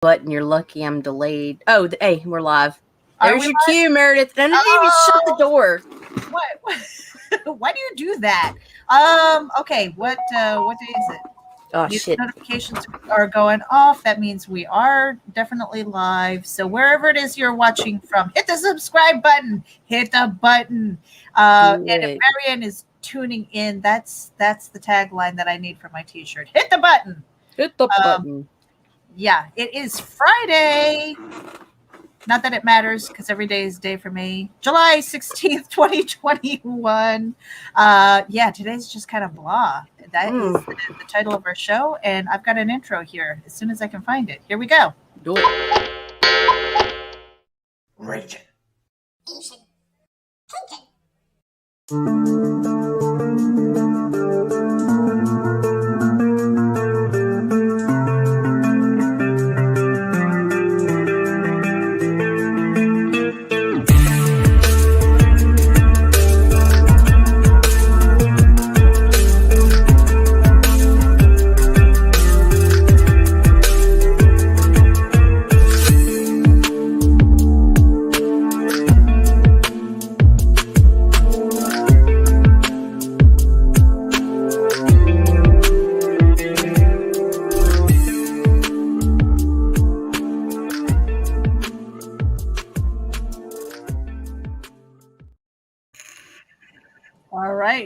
button. You're lucky I'm delayed. Oh, hey, we're live. There's your live? cue, Meredith. I didn't even shut the door. What? Why do you do that? Okay. What day is it? Oh, These shit. notifications are going off. That means we are definitely live. So wherever it is you're watching from, hit the subscribe button. Hit the button. And if Marianne is tuning in, that's the tagline that I need for my T-shirt. Hit the button. Hit the button. Yeah, it is Friday. Not that it matters, because every day is day for me. July 16th, 2021. Yeah, today's just kind of blah. That is the title of our show, and I've got an intro here as soon as I can find it. Here we go. Do it. RAGIN.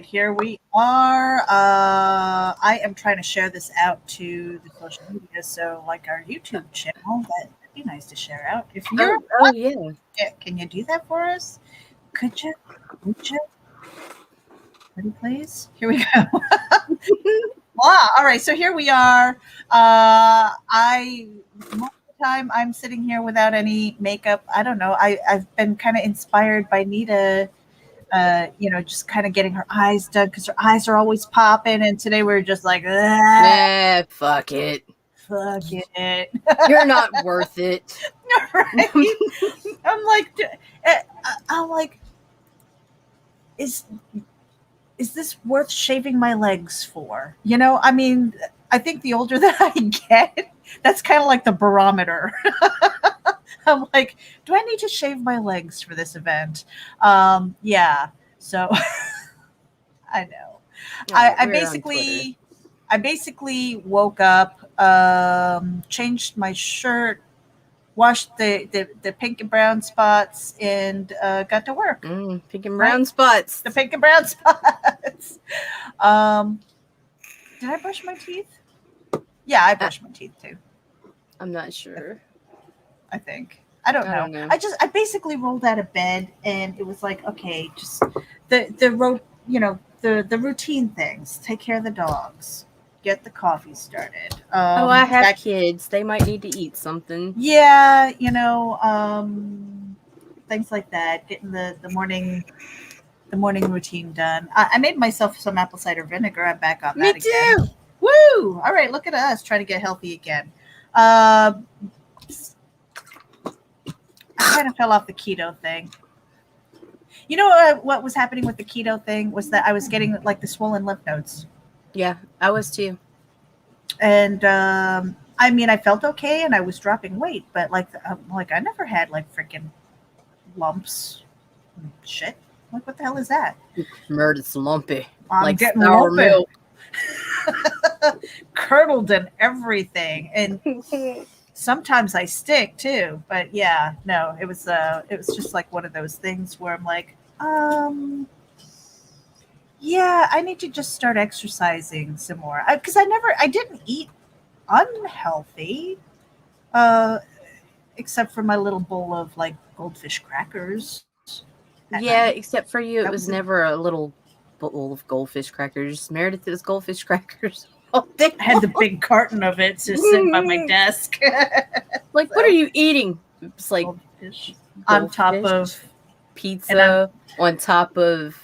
Here we are. I am trying to share this out to the social media, so like our YouTube channel, that'd be nice to share out. If you're can you do that for us? Could you? Ready, please? Here we go. Wow. All right, so here we are. Most of the time I'm sitting here without any makeup. I don't know. I've been kind of inspired by Nita. Just kind of getting her eyes done because her eyes are always popping. And today we're just like, fuck it. Fuck it. You're not worth it. Right? I'm like, is this worth shaving my legs for? I mean, I think the older that I get, that's kind of like the barometer. I'm like, do I need to shave my legs for this event? Yeah. So I know. I basically woke up, changed my shirt, washed the pink and brown spots, and got to work. Pink and brown spots. The pink and brown spots. Did I brush my teeth? Yeah, I brushed my teeth too. I'm not sure. I think. I don't know. I basically rolled out of bed, and it was like, okay, just the routine things. Take care of the dogs. Get the coffee started. I have kids. They might need to eat something. Yeah, things like that. Getting the morning routine done. I made myself some apple cider vinegar. I'm back on that again. Me too. Woo! All right, look at us trying to get healthy again. I kind of fell off the keto thing. You know what was happening with the keto thing was that I was getting like the swollen lymph nodes. Yeah, I was too. And I mean, I felt okay, and I was dropping weight, but like I never had like freaking lumps. Shit, like what the hell is that? Meredith's lumpy. I'm like getting sour lumpy. milk, curdled and everything, and. Sometimes I stick too, but yeah, no, it was just like one of those things where I'm like, yeah, I need to just start exercising some more because I didn't eat unhealthy, except for my little bowl of like goldfish crackers. Yeah, except for you, it was never a little bowl of goldfish crackers. Meredith, it was goldfish crackers. I had the big carton of it just sitting by my desk. Like, so, what are you eating? It's like goldfish on top of pizza, on top of.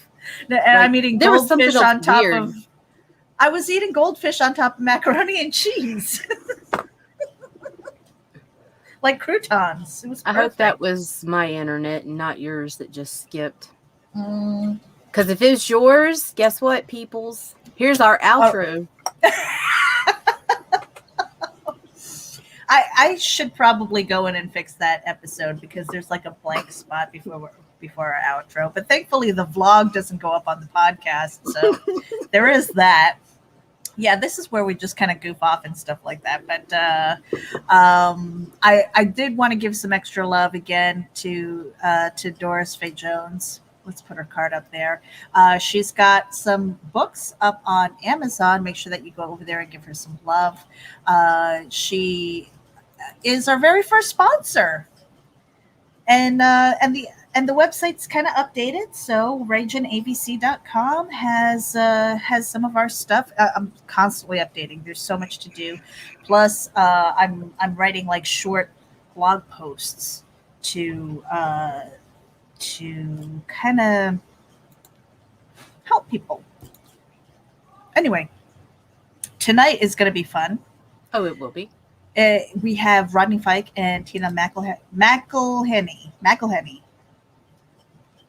And like, I'm eating goldfish on top of. I was eating goldfish on top of macaroni and cheese. Like croutons. It was perfect. I hope that was my internet and not yours that just skipped. Because if it was yours, guess what, peoples? Here's our outro. I should probably go in and fix that episode because there's like a blank spot before our outro. But thankfully, the vlog doesn't go up on the podcast, so there is that. Yeah, this is where we just kind of goof off and stuff like that. But I did want to give some extra love again to Doris Faye Jones. Let's put her card up there. She's got some books up on Amazon. Make sure that you go over there and give her some love. She is our very first sponsor, and the website's kind of updated. So RAGINAVC.com has some of our stuff. I'm constantly updating. There's so much to do. Plus, I'm writing like short blog posts to kind of help people. Anyway, tonight is going to be fun. Oh, it will be. We have Rodney Fike and Tina McElhenney.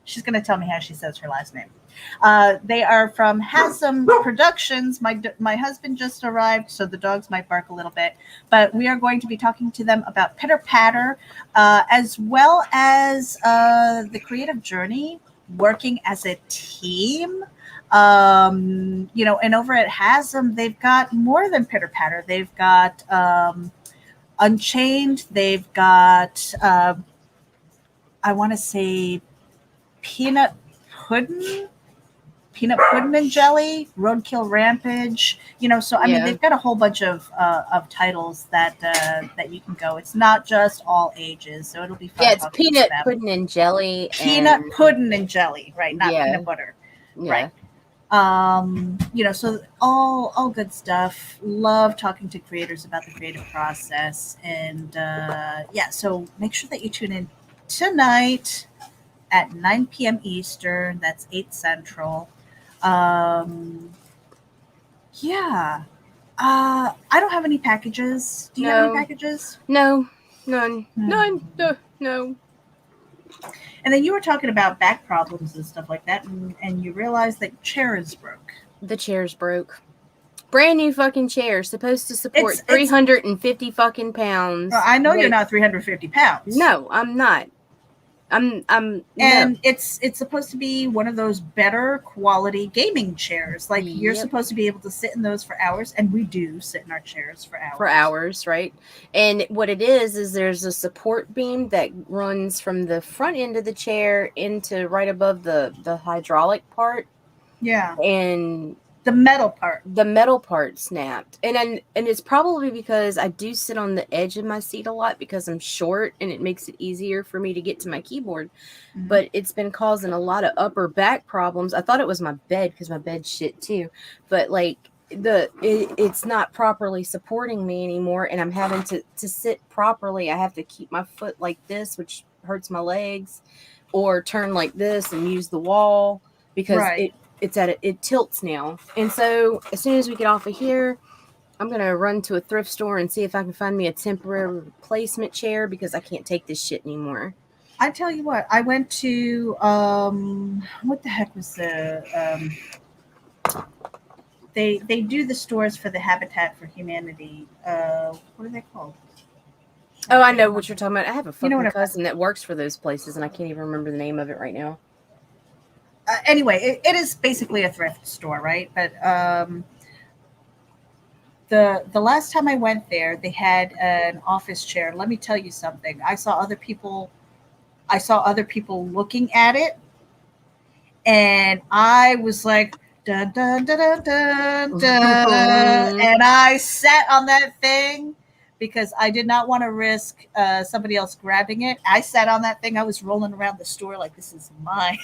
She's going to tell me how she says her last name. They are from Hasm Productions. My husband just arrived, so the dogs might bark a little bit. But we are going to be talking to them about Pitter Patter, as well as the creative journey, working as a team. And over at Hasm, they've got more than Pitter Patter. They've got Unchained. They've got, I want to say, peanut pudding and jelly, roadkill rampage. So I mean, they've got a whole bunch of titles that you can go. It's not just all ages, so it'll be fun. Yeah, it's peanut pudding and jelly. Peanut pudding and jelly, right? Not peanut butter, right? So all good stuff. Love talking to creators about the creative process, and so make sure that you tune in tonight at 9 p.m. Eastern. That's 8 Central. I don't have any packages. Do you have any packages? No, none. No. And then you were talking about back problems and stuff like that, and you realized that chair is broke. The chair's broke. Brand new fucking chair, supposed to support 350 fucking pounds. I know you're not 350 pounds. No, I'm not. And it's supposed to be one of those better quality gaming chairs. Like you're supposed to be able to sit in those for hours, and we do sit in our chairs for hours. For hours, right? And what it is there's a support beam that runs from the front end of the chair into right above the hydraulic part. Yeah. And the metal part snapped, and it's probably because I do sit on the edge of my seat a lot because I'm short, and it makes it easier for me to get to my keyboard. Mm-hmm. But it's been causing a lot of upper back problems. I thought it was my bed because my bed's shit too, but like it's not properly supporting me anymore, and I'm having to sit properly. I have to keep my foot like this, which hurts my legs, or turn like this and use the wall because it tilts now. And so as soon as we get off of here, I'm going to run to a thrift store and see if I can find me a temporary replacement chair because I can't take this shit anymore. I tell you what, I went to, what the heck was the, they do the stores for the Habitat for Humanity. What are they called? Oh, I know what you're talking about. I have a fucking cousin that works for those places, and I can't even remember the name of it right now. Anyway, it is basically a thrift store, right? But the last time I went there, they had an office chair. Let me tell you something. I saw other people looking at it, and I was like, dun dun dun dun dun dun, and I sat on that thing because I did not want to risk somebody else grabbing it. I sat on that thing. I was rolling around the store like, this is mine.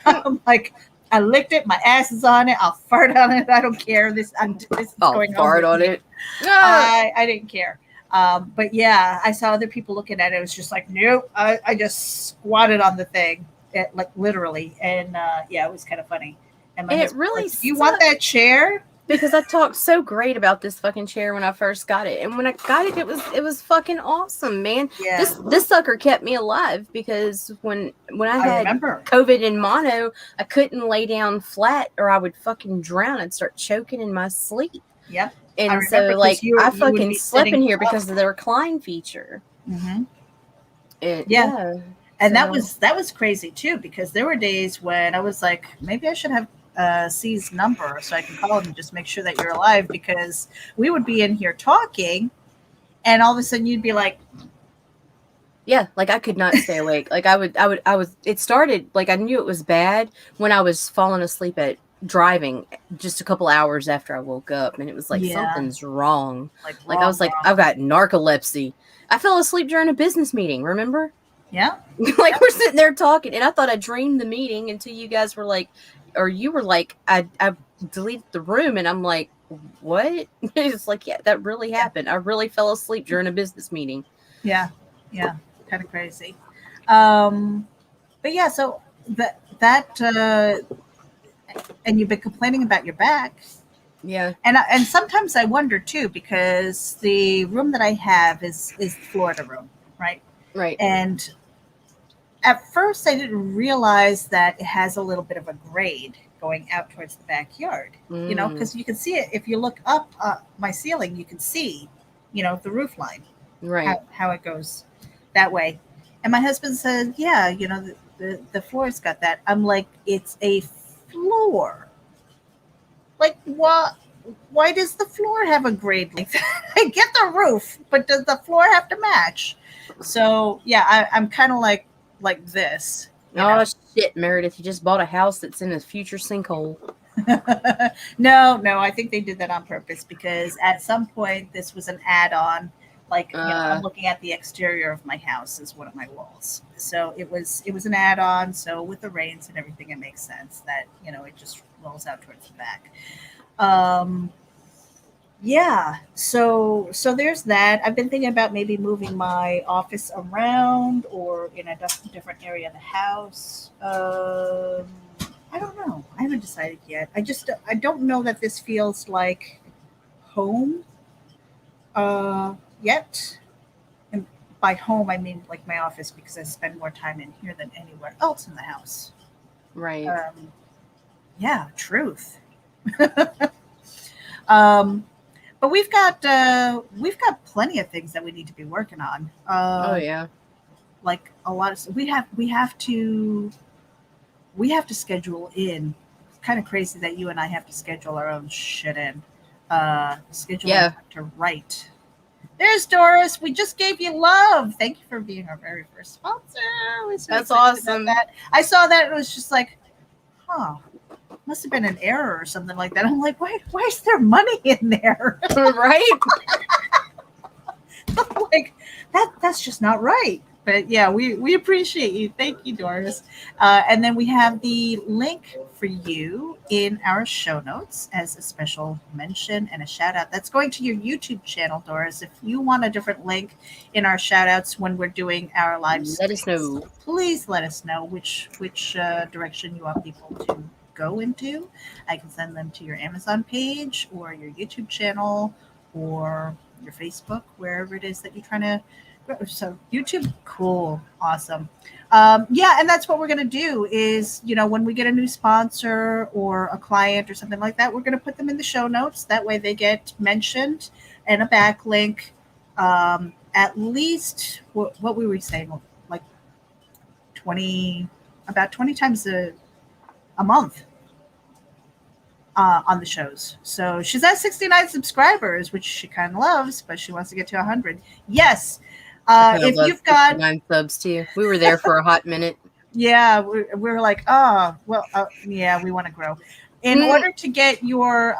I'm like, I licked it. My ass is on it. I'll fart on it. I don't care. This is going on. Fart on it. I didn't care. But yeah, I saw other people looking at it. It was just like, nope. I just squatted on the thing, like literally. And it was kind of funny. And it really like, you want that chair? Because I talked so great about this fucking chair when I first got it, and when I got it, it was fucking awesome, man. Yeah. This sucker kept me alive because when I had COVID and mono, I couldn't lay down flat or I would fucking drown. I'd start choking in my sleep. Yep. And remember so, because like, I you would fucking be slept in sitting here up. because of the recline feature. Mm-hmm. Yeah. Yeah. And So, that was crazy too, because there were days when I was like, maybe I should have C's number so I can call him and just make sure that you're alive, because we would be in here talking and all of a sudden you'd be like, yeah, like I could not stay awake. Like it started, like I knew it was bad when I was falling asleep at driving just a couple hours after I woke up, and it was like yeah, something's wrong. like Like I wrong, was like, wrong. I've got narcolepsy. I fell asleep during a business meeting, remember? Yeah. Like we're sitting there talking, and I thought I dreamed the meeting until you guys were like, or you were like, I deleted the room, and I'm like, what? It's like, yeah, that really happened. I really fell asleep during a business meeting. Yeah. Yeah. Kind of crazy. But yeah, so and you've been complaining about your back. Yeah, And sometimes I wonder too, because the room that I have is the Florida room, right? right. And at first, I didn't realize that it has a little bit of a grade going out towards the backyard. You know, Mm, because you can see it if you look up my ceiling, you can see, the roof line, right. how it goes that way. And my husband said, "Yeah, the floor's got that." I'm like, "It's a floor. Like what? Why does the floor have a grade like that? I get the roof, but does the floor have to match?" So yeah, I'm kind of like this, you know. Oh shit, Meredith, you just bought a house that's in a future sinkhole. No, I think they did that on purpose, because at some point this was an add-on. Like, I'm Uh, looking at the exterior of my house as one of my walls. So it was an add-on. So with the rains and everything, it makes sense that, it just rolls out towards the back. Um, yeah. So there's that. I've been thinking about maybe moving my office around or in a different area of the house. I don't know. I haven't decided yet. I don't know that this feels like home yet. And by home, I mean like my office, because I spend more time in here than anywhere else in the house. right. Um, yeah, truth. Um, but we've got plenty of things that we need to be working on. Oh yeah. Like a lot of we have to schedule in. It's kind of crazy that you and I have to schedule our own shit in. Scheduling Yeah. time to write. There's Doris. We just gave you love. Thank you for being our very first sponsor. We're so That's excited about awesome. that. I saw that and it was just like, huh, must have been an error or something like that. I'm like, why is there money in there? Right? Like that's just not right. But yeah, we appreciate you. Thank you, Doris. And then we have the link for you in our show notes as a special mention and a shout out. That's going to your YouTube channel, Doris. If you want a different link in our shout outs when we're doing our live Let us streams, know. please let us know which direction you want people to go into. I can send them to your Amazon page or your YouTube channel or your Facebook, wherever it is that you're trying to. So YouTube, cool, awesome. Yeah, and that's what we're gonna do is, when we get a new sponsor or a client or something like that, we're gonna put them in the show notes. That way they get mentioned and a backlink. At least what we were saying, like 20, about 20 times a month on the shows. So she's at 69 subscribers, which she kind of loves, but she wants to get to 100. Yes. I kind of If love you've got, 69 subs too. We were there for a hot minute. yeah, we're like, oh, well, yeah, we want to grow. In Mm, order to get your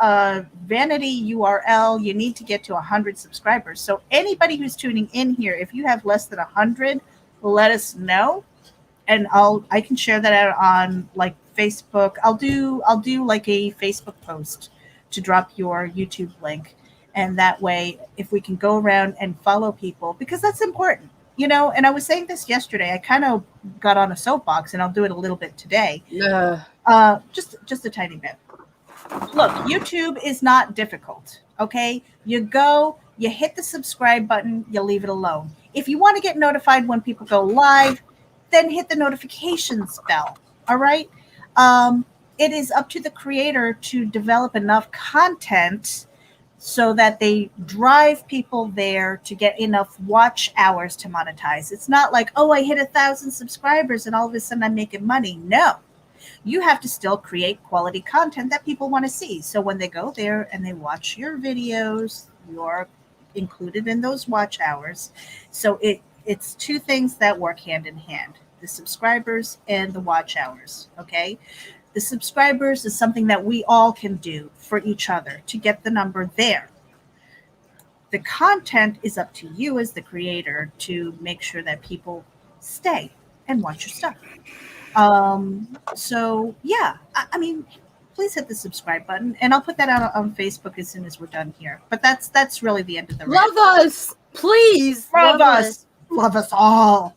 vanity URL, you need to get to 100 subscribers. So anybody who's tuning in here, if you have less than 100, let us know, and I can share that out on like Facebook. I'll do like a Facebook post to drop your YouTube link, and that way, if we can go around and follow people, because that's important, And I was saying this yesterday. I kind of got on a soapbox, and I'll do it a little bit today. uh, Just a tiny bit. Look, YouTube is not difficult. Okay, you go, you hit the subscribe button, you leave it alone. If you want to get notified when people go live, then hit the notifications bell. All right. It is up to the creator to develop enough content so that they drive people there to get enough watch hours to monetize. It's not like, oh, I hit 1,000 subscribers and all of a sudden I'm making money. No, you have to still create quality content that people want to see. So when they go there and they watch your videos, you're included in those watch hours. So it's two things that work hand in hand, the subscribers and the watch hours. Okay. The subscribers is something that we all can do for each other to get the number there. The content is up to you as the creator to make sure that people stay and watch your stuff. So yeah, I mean, please hit the subscribe button, and I'll put that out on Facebook as soon as we're done here. But that's really the end of the Love us, please. love us, love us all.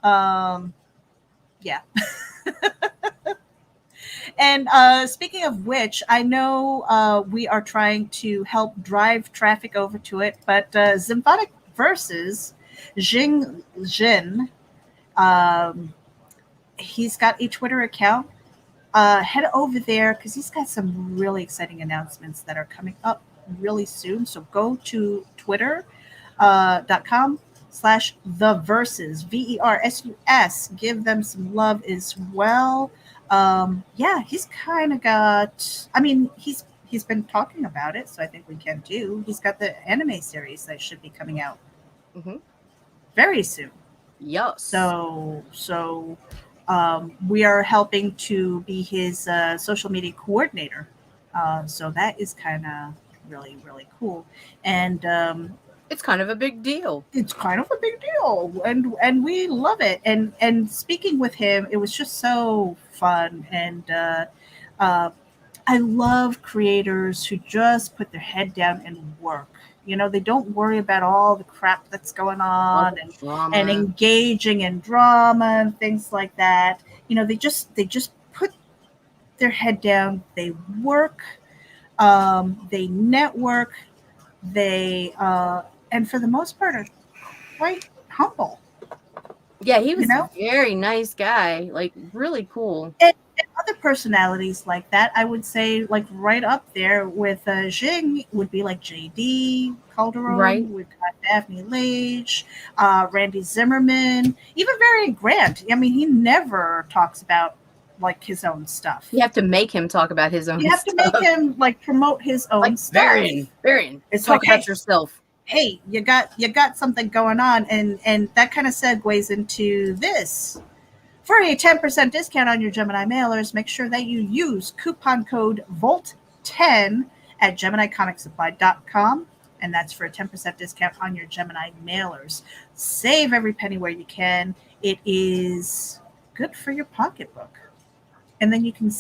Yeah. And speaking of which, I know we are trying to help drive traffic over to it, but Symphonic Versus Jin, um, he's got a Twitter account. Head over there because he's got some really exciting announcements that are coming up really soon. So go to twitter.com/the versus VERSUS. Give them some love as well. Yeah, he's kind of got. I mean, he's been talking about it, so I think we can too. He's got the anime series that should be coming out very soon. Yes. So we are helping to be his social media coordinator. So that is kind of really, really cool. And it's kind of a big deal. It's kind of a big deal, and we love it. And speaking with him, it was just so fun. And I love creators who just put their head down and work. You know, they don't worry about all the crap that's going on and engaging in drama and things like that. You know, they just put their head down. They work. They network. They and for the most part are quite humble. Yeah, he was a very nice guy, like really cool. And other personalities like that, I would say, like right up there with Jing would be like JD Calderon. Right. We've got Daphne Lage, Randy Zimmerman, even Variant Grant. I mean, he never talks about like his own stuff. You have to make him talk about his own stuff. You have to make him like promote his own like stuff. Varian, it's talk about yourself. Hey, you got something going on, and that kind of segues into this. For a 10% discount on your Gemini mailers, make sure that you use coupon code VOLT10 at GeminiComicSupply.com, and that's for a 10% discount on your Gemini mailers. Save every penny where you can. It is good for your pocketbook. And then you can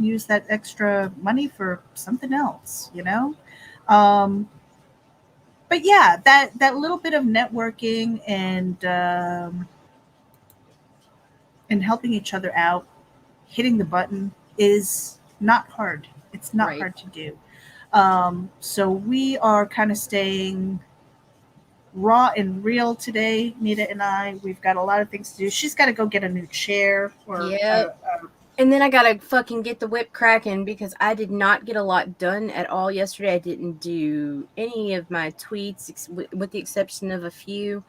use that extra money for something else, you know? But yeah, that little bit of networking and helping each other out, hitting the button is not hard. It's not hard to do. So we are kind of staying raw and real today, Nita and I. We've got a lot of things to do. She's got to go get a new chair. And then I gotta fucking get the whip cracking because I did not get a lot done at all yesterday. I didn't do any of my tweets with the exception of a few.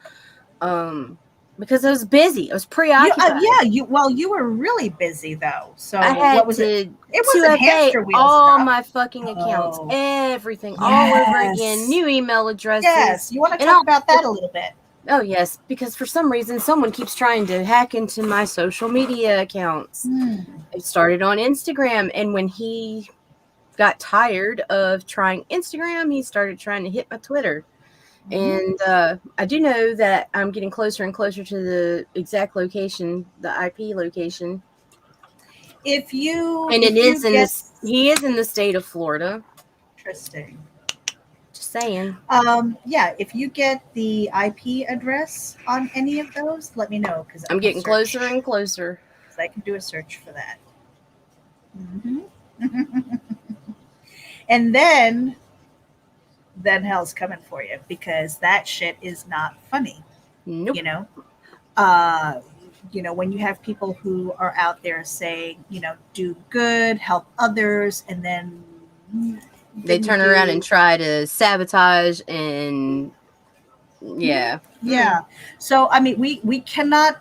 Because I was busy. I was preoccupied. You were really busy though. So I had what was it? It wasn't hamster wheel all stuff. my fucking accounts, everything, all over again. New email addresses. Yes, you want to talk about that a little bit? Oh yes, because for some reason someone keeps trying to hack into my social media accounts. It started on Instagram, and when he got tired of trying Instagram, he started trying to hit my Twitter. And I do know that I'm getting closer and closer to the exact location, the IP location. He is in the state of Florida. Interesting. Just saying. If you get the IP address on any of those, let me know because I'm getting closer and closer. So I can do a search for that. And then hell's coming for you because that shit is not funny. Nope. You know, when you have people who are out there saying, do good, help others, and then They turn around and try to sabotage and yeah. Yeah. So I mean, we cannot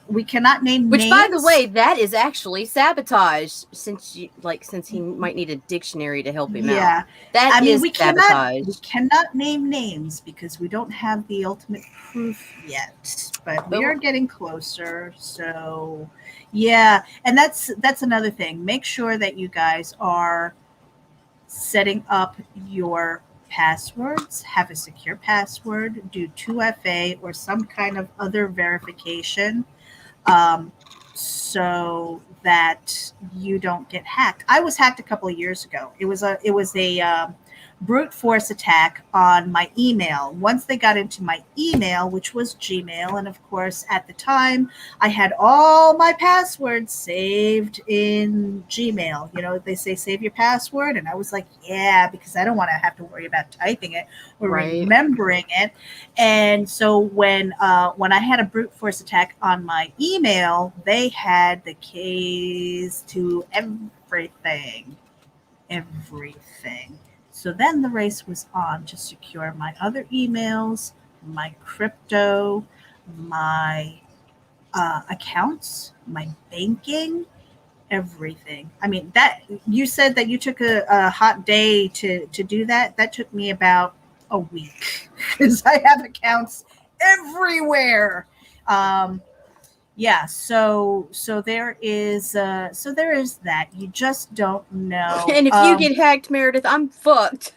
name Which, names. by the way, that is actually sabotage. Since he might need a dictionary to help him out. That I mean, is sabotage. we cannot name names because we don't have the ultimate proof yet, but we are getting closer. So, yeah, and that's another thing. Make sure that you guys are setting up your passwords, have a secure password, do 2FA or some kind of other verification, so that you don't get hacked. I was hacked a couple of years ago. It was a brute force attack on my email. Once they got into my email, which was Gmail, and of course at the time I had all my passwords saved in Gmail. You know, they say save your password, and I was like, yeah, because I don't want to have to worry about typing it or remembering it. And so when I had a brute force attack on my email, they had the keys to everything. So then the race was on to secure my other emails, my crypto, my accounts, my banking, everything. I mean, that you said that you took a hot day to do that. That took me about a week because I have accounts everywhere. Yeah, so there is that. You just don't know. And if you get hacked, Meredith, I'm fucked.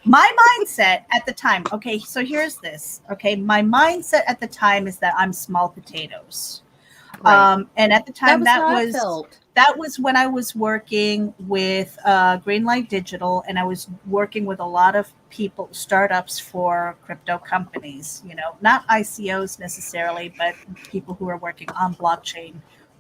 My mindset at the time, okay, so here's this. Okay, my mindset at the time is that I'm small potatoes. Right. And at the time that was when I was working with Greenlight Digital, and I was working with a lot of people, startups for crypto companies, you know, not ICOs necessarily, but people who are working on blockchain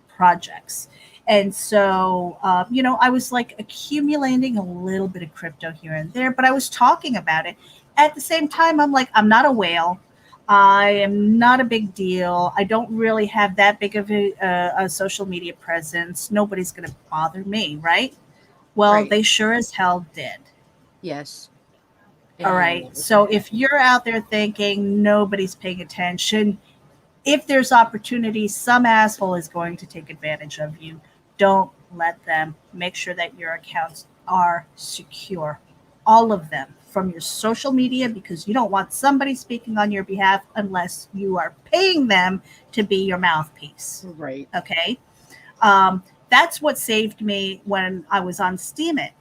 projects. And so, you know, I was like accumulating a little bit of crypto here and there, but I was talking about it. At the same time, I'm like, I'm not a whale. I am not a big deal. I don't really have that big of a social media presence. Nobody's going to bother me, right? Well, they sure as hell did. Yes. All right. So if you're out there thinking nobody's paying attention, if there's opportunity, some asshole is going to take advantage of you. Don't let them. Make sure that your accounts are secure. All of them, from your social media, because you don't want somebody speaking on your behalf unless you are paying them to be your mouthpiece. Right. Okay. That's what saved me when I was on Steemit.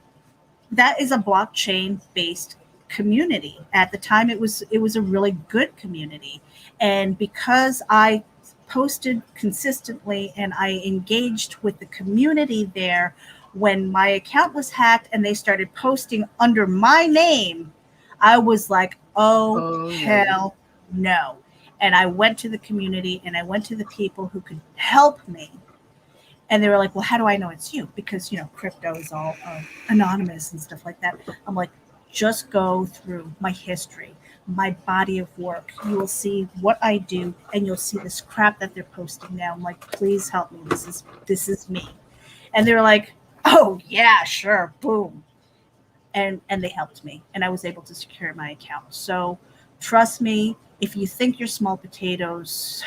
That is a blockchain based community. At the time, it was a really good community, and because I posted consistently and I engaged with the community there, when my account was hacked and they started posting under my name, I was like, oh hell no. And I went to the community and I went to the people who could help me. And they were like, well, how do I know it's you? Because, you know, crypto is all anonymous and stuff like that. I'm like, just go through my history, my body of work. You will see what I do, and you'll see this crap that they're posting now. I'm like, please help me. This is me. And they were like, oh yeah, sure, boom. And they helped me, and I was able to secure my account. So trust me, if you think you're small potatoes,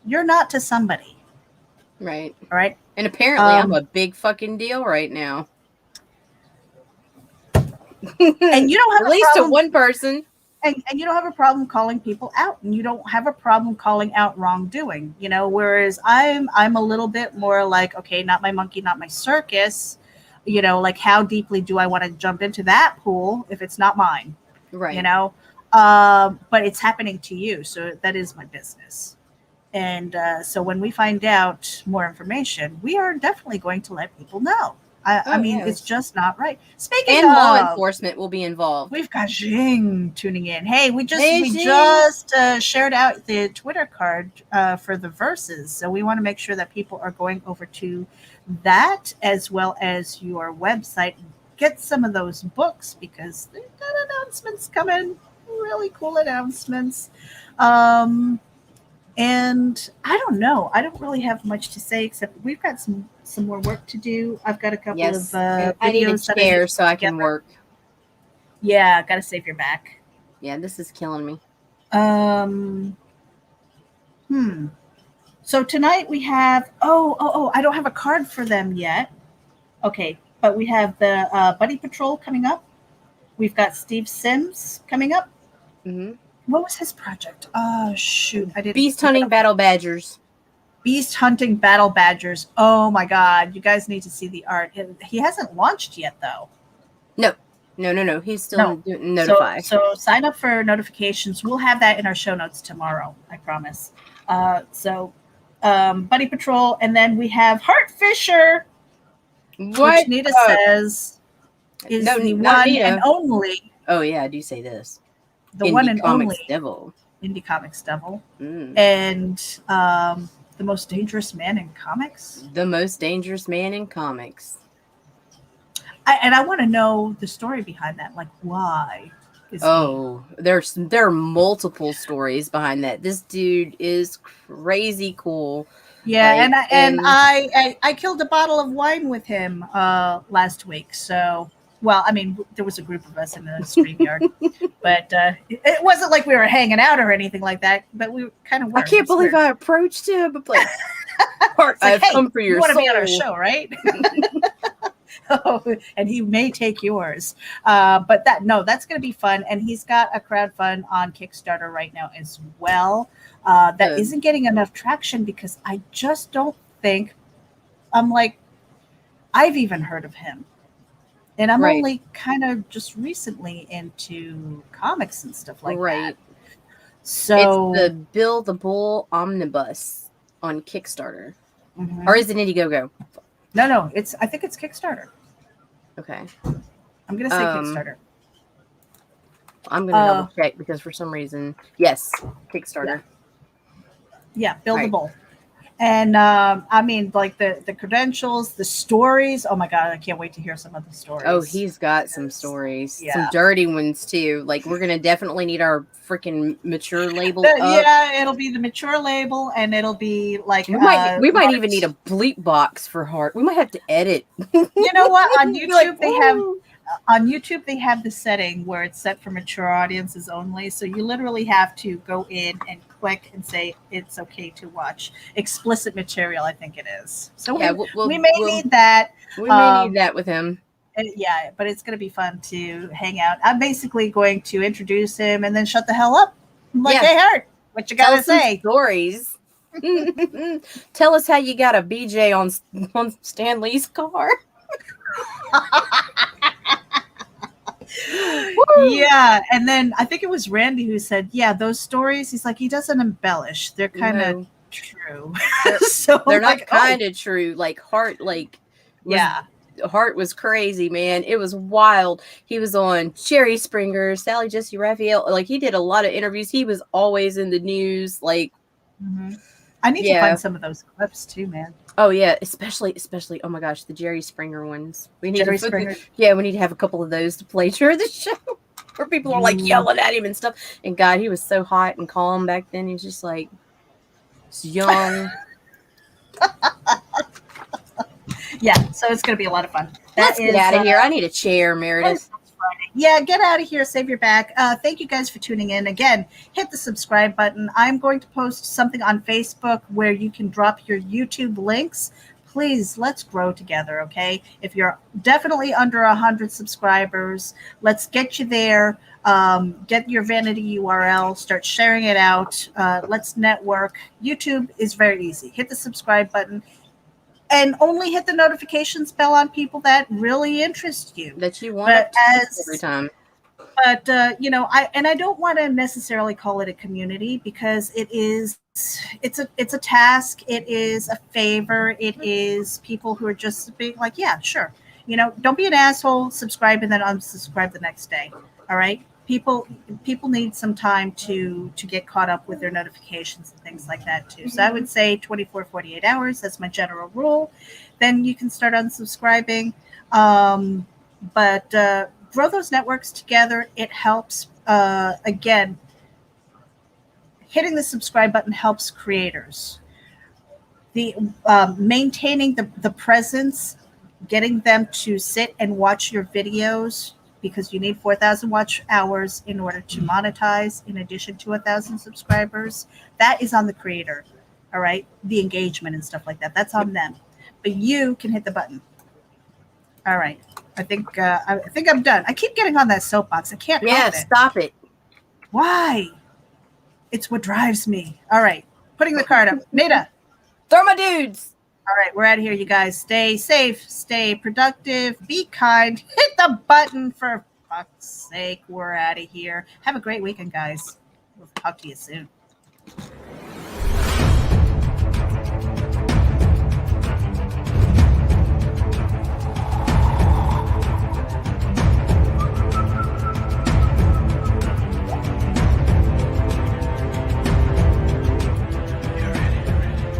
you're not to somebody. Right. All right. And apparently I'm a big fucking deal right now. And you don't have at least problem, to one person. And you don't have a problem calling people out, and you don't have a problem calling out wrongdoing, you know, whereas I'm a little bit more like, okay, not my monkey, not my circus, you know, like how deeply do I want to jump into that pool if it's not mine? Right. You know, but it's happening to you, so that is my business. And so when we find out more information, we are definitely going to let people know. I mean, it's just not right. Speaking and of, law enforcement will be involved. We've got Jing tuning in. Hey, we just shared out the Twitter card for the verses, so we want to make sure that people are going over to that as well as your website. Get some of those books because they've got announcements coming. Really cool announcements. And I don't know. I don't really have much to say except we've got some more work to do. I've got a couple of videos I need a chair so I can work. Yeah, gotta save your back. Yeah, this is killing me. Um, So tonight we have. Oh! I don't have a card for them yet. Okay, but we have the Buddy Patrol coming up. We've got Steve Sims coming up. Hmm. What was his project? Oh shoot, I didn't Beast look it hunting up. battle badgers. Beast hunting battle badgers. Oh my god, you guys need to see the art. He hasn't launched yet though. No. He's still No. notify. So sign up for notifications. We'll have that in our show notes tomorrow. I promise. Buddy Patrol, and then we have Heart Fisher, What? which Nita says is No, the not one Nita. and only. Oh yeah, I do say this. The Indie one and Comics only Devil. Indie Comics Devil, Mm. and the most dangerous man in comics. The most dangerous man in comics. I want to know the story behind that. Like, why? There are multiple stories behind that. This dude is crazy cool. Yeah, I killed a bottle of wine with him last week. So, well, I mean, there was a group of us in the StreamYard, but it wasn't like we were hanging out or anything like that. But we kind of were. I can't believe I approached him, but like, I've come for your you want to soul. be on our show, right? And he may take yours. But that's going to be fun. And he's got a crowdfund on Kickstarter right now as well. That isn't getting enough traction because I just don't think I've even heard of him. And I'm only kind of just recently into comics and stuff like that. So it's the Bill the Bull Omnibus on Kickstarter. Mm-hmm. Or is it Indiegogo? No. I think it's Kickstarter. Okay. I'm gonna say Kickstarter. I'm gonna double check because for some reason, yes, Kickstarter. Yeah, Bill the Bull. And I mean, like the credentials, the stories. Oh my god, I can't wait to hear some of the stories. Oh, he's got some stories, yeah. Some dirty ones too. Like we're gonna definitely need our freaking mature label. Yeah, it'll be the mature label, and it'll be like we might even need a bleep box for Heart. We might have to edit. You know what? On YouTube they have the setting where it's set for mature audiences only. So you literally have to go in and click and say it's okay to watch explicit material. I think it is. So yeah, we may need that. We may need that with him. Yeah, but it's going to be fun to hang out. I'm basically going to introduce him and then shut the hell up. I'm like, hey, Hart, what you got to say? Stories. Tell us how you got a BJ on Stan Lee's car. Yeah, and then I think it was Randy who said, yeah, those stories, he's like, he doesn't embellish. They're kind of true. So they're not kind of true. Like Heart, Heart was crazy, man. It was wild. He was on Jerry Springer, Sally Jesse Raphael. Like he did a lot of interviews. He was always in the news. Like, I need to find some of those clips too, man. Oh yeah, especially. Oh my gosh, the Jerry Springer ones. We need Springer. Yeah, we need to have a couple of those to play during the show, where people are like yelling at him and stuff. And God, he was so hot and calm back then. He was just like young. Yeah, so it's going to be a lot of fun. Let's get out of here. I need a chair, Meredith. Yeah, get out of here. Save your back. Thank you guys for tuning in. Again, hit the subscribe button. I'm going to post something on Facebook where you can drop your YouTube links. Please, let's grow together, okay? If you're definitely under 100 subscribers, let's get you there. Get your vanity URL. Start sharing it out. Let's network. YouTube is very easy. Hit the subscribe button. And only hit the notifications bell on people that really interest you. That you want every time. But I don't want to necessarily call it a community because it's a task. It is a favor. It is people who are just being like, yeah, sure. Don't be an asshole. Subscribe and then unsubscribe the next day. All right. People need some time to get caught up with their notifications and things like that too. So I would say 24, 48 hours. That's my general rule. Then you can start unsubscribing. But grow those networks together. It helps. Again, hitting the subscribe button helps creators. The maintaining the presence, getting them to sit and watch your videos because you need 4,000 watch hours in order to monetize in addition to 1,000 subscribers. That is on the creator. All right. The engagement and stuff like that. That's on them. But you can hit the button. All right. I think I'm done. I keep getting on that soapbox. I can't Yeah, help it. stop it. Why? It's what drives me. All right. Putting the card up. Nada. Throw my dudes. All right. We're out of here, you guys. Stay safe. Stay productive. Be kind. Hit the button for fuck's sake. We're out of here. Have a great weekend, guys. We'll talk to you soon.